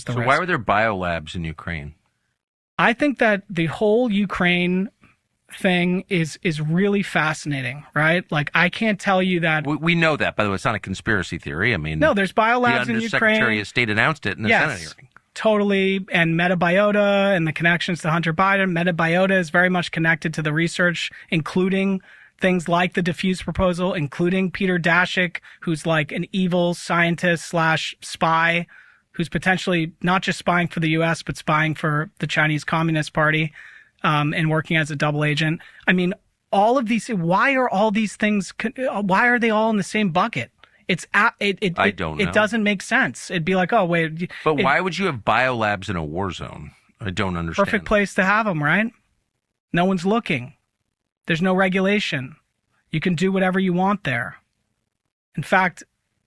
the So risk. why were there biolabs in Ukraine? I think that the whole Ukraine thing is really fascinating, right? Like, I can't tell you that. We know that, by the way. It's not a conspiracy theory. I mean, No, there's biolabs the in Undersecretary Ukraine. of State announced it in the Senate hearing. Totally. And Metabiota and the connections to Hunter Biden. Metabiota is very much connected to the research, including things like the diffuse proposal, including Peter Daszak, who's like an evil scientist slash spy, who's potentially not just spying for the U.S., but spying for the Chinese Communist Party, and working as a double agent. I mean, all of these, why are all these things, why are they all in the same bucket? I don't know. It doesn't make sense. It'd be like, oh, wait. But why would you have biolabs in a war zone? I don't understand. Perfect place to have them, right? No one's looking. There's no regulation. You can do whatever you want there. In fact,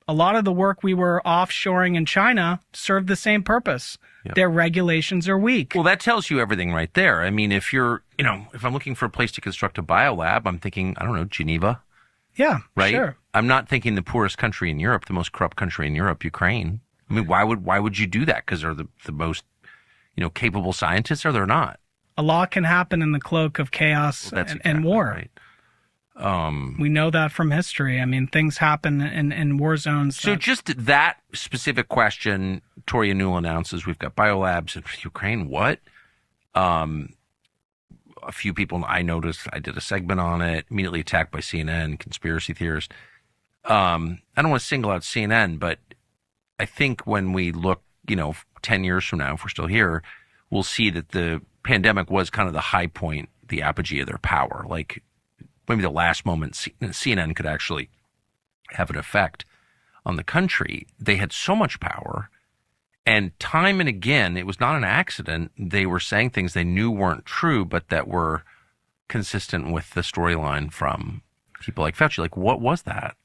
a lot of the work we were offshoring in China served the same purpose. Yep. Their regulations are weak. Well, that tells you everything right there. I mean, if if I'm looking for a place to construct a biolab, I'm thinking, I don't know, Geneva. Yeah, right. Sure. I'm not thinking the poorest country in Europe, the most corrupt country in Europe, Ukraine. I mean, why would you do that? Because they're the most, capable scientists, or they're not. A lot can happen in the cloak of chaos and war. Right. We know that from history. I mean, things happen in war zones. So just that specific question, Toria Newell announces we've got biolabs in Ukraine. What? A few people I noticed, I did a segment on it, immediately attacked by CNN, conspiracy theorists. I don't want to single out CNN, but I think when we look, 10 years from now, if we're still here, we'll see that the pandemic was kind of the high point, the apogee of their power. Like maybe the last moment CNN could actually have an effect on the country. They had so much power. And time and again, it was not an accident. They were saying things they knew weren't true, but that were consistent with the storyline from people like Fauci. Like, what was that?